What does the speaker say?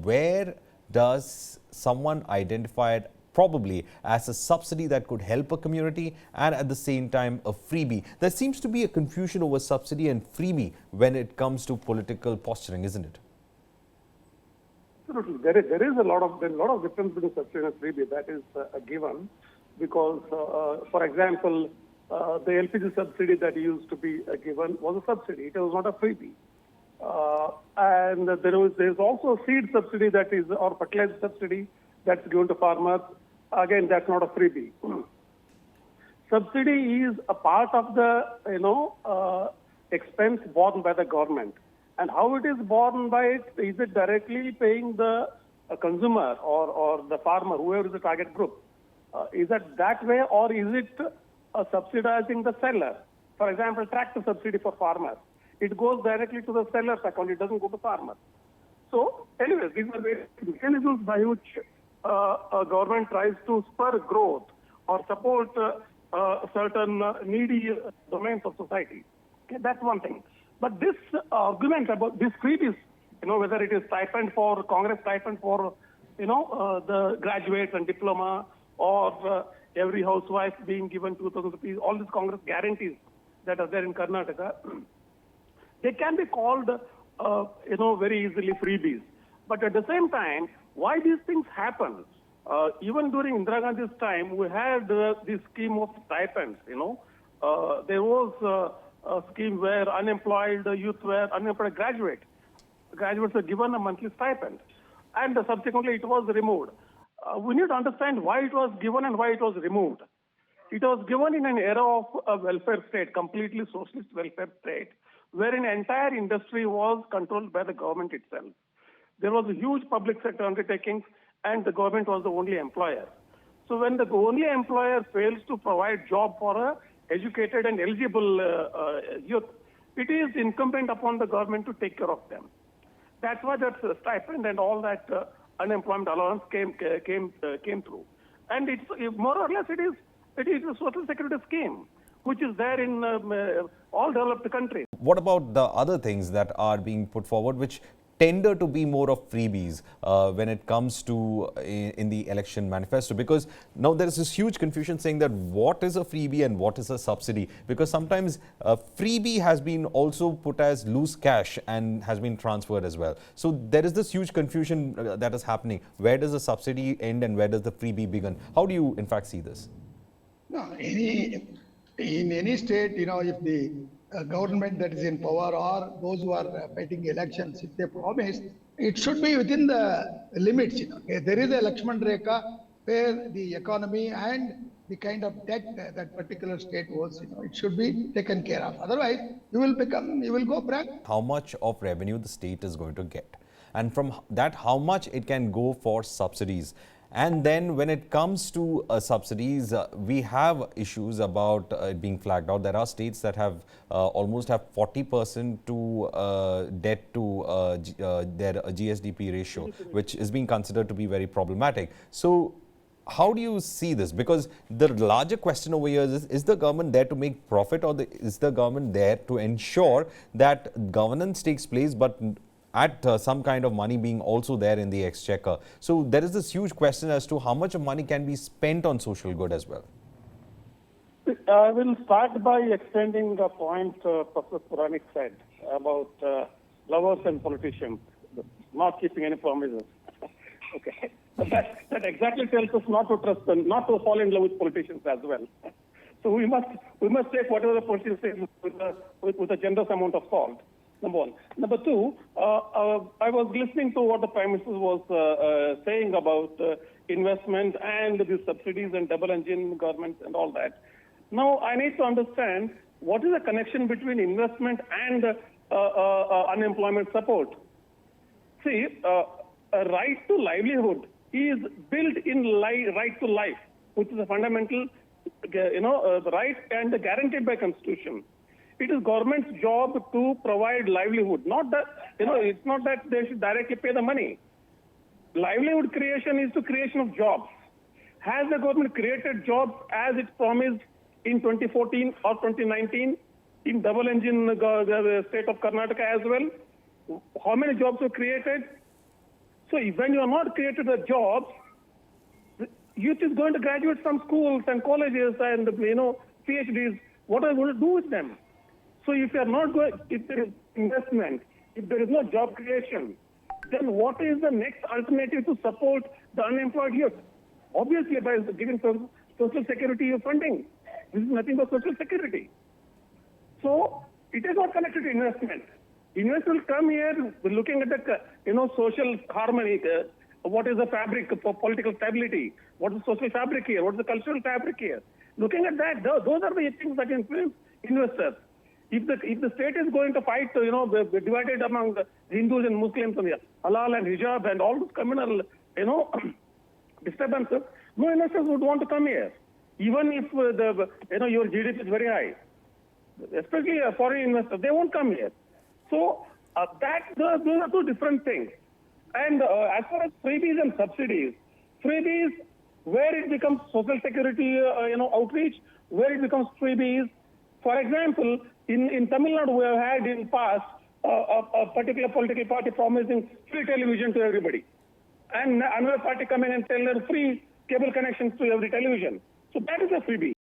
where does someone identify it probably as a subsidy that could help a community and at the same time a freebie? There seems to be a confusion over subsidy and freebie when it comes to political posturing, isn't it? Absolutely. There is a lot of difference between subsidy and freebie. That is a given, because, for example, the LPG subsidy that used to be given was a subsidy. It was not a freebie. And there's also a seed subsidy that is, or fertilizer subsidy that's given to farmers. Again, that's not a freebie. Subsidy is a part of the expense borne by the government. And how it is borne by it? Is it directly paying the consumer or the farmer, whoever is the target group? Is it that way, or is it subsidizing the seller? For example, tractor subsidy for farmers. It goes directly to the seller's account. It doesn't go to farmers. So, anyways, these are various mechanisms by which a government tries to spur growth or support certain needy domains of society. Okay, that's one thing. But this argument about this freebies, whether it is stipend for Congress stipend for, the graduates and diploma, or every housewife being given 2,000 rupees, all these Congress guarantees that are there in Karnataka, they can be called, very easily freebies. But at the same time, why these things happen? Even during Indira Gandhi's time, we had this scheme of stipends. There was a scheme where unemployed youth were unemployed graduates were given a monthly stipend, and subsequently it was removed. We need to understand why it was given and why it was removed. It was given in an era of a welfare state, completely socialist welfare state, wherein entire industry was controlled by the government itself. There was a huge public sector undertakings, and the government was the only employer. So when the only employer fails to provide job for a educated and eligible youth, it is incumbent upon the government to take care of them. That's why that stipend and all that unemployment allowance came through. And it's more or less it is a social security scheme, which is there in all developed countries. What about the other things that are being put forward, which tender to be more of freebies when it comes to in the election manifesto? Because now there is this huge confusion saying that what is a freebie and what is a subsidy, because sometimes a freebie has been also put as loose cash and has been transferred as well. So there is this huge confusion that is happening. Where does the subsidy end and where does the freebie begin? How do you in fact see this? No, in any state, if the government that is in power or those who are fighting elections, if they promise, it should be within the limits. There is a Lakshman Rekha where the economy and the kind of debt that particular state owes, it should be taken care of. Otherwise, you will go back. How much of revenue the state is going to get, and from that, how much it can go for subsidies. And then when it comes to subsidies, we have issues about it being flagged out. There are states that have almost have 40% to debt to their GSDP ratio, which is being considered to be very problematic. So how do you see this? Because the larger question over here is the government there to make profit, or is the government there to ensure that governance takes place, but at some kind of money being also there in the exchequer? So there is this huge question as to how much of money can be spent on social good as well. I will start by extending the point Professor Puranik said about lovers and politicians not keeping any promises. Okay, that exactly tells us not to trust them, not to fall in love with politicians as well. So we must take whatever the politicians say with a generous amount of salt. Number one. Number two, I was listening to what the Prime Minister was saying about investment and the subsidies and double engine governments and all that. Now, I need to understand what is the connection between investment and unemployment support. See, a right to livelihood is built in right to life, which is a fundamental, right and guaranteed by Constitution. It is government's job to provide livelihood. Not that, it's not that they should directly pay the money. Livelihood creation is the creation of jobs. Has the government created jobs as it promised in 2014 or 2019 in double engine the state of Karnataka as well? How many jobs were created? So when you are not created the jobs, the youth is going to graduate from schools and colleges and PhDs. What are you going to do with them? So if you are not going, if there is investment, if there is no job creation, then what is the next alternative to support the unemployed youth? Obviously, by giving social security funding. This is nothing but social security. So it is not connected to investment. Investors will come here looking at the social harmony. What is the fabric for political stability? What is the social fabric here? What is the cultural fabric here? Looking at that, those are the things that influence investors. If the state is going to fight, divided among the Hindus and Muslims and halal and hijab and all those communal, disturbances, no investors would want to come here, even if your GDP is very high. Especially foreign investors, they won't come here. So those are two different things. And as far as freebies and subsidies, freebies where it becomes social security, outreach, where it becomes freebies. For example, in Tamil Nadu, we have had in past a particular political party promising free television to everybody, and another party coming and telling them free cable connections to every television. So that is a freebie.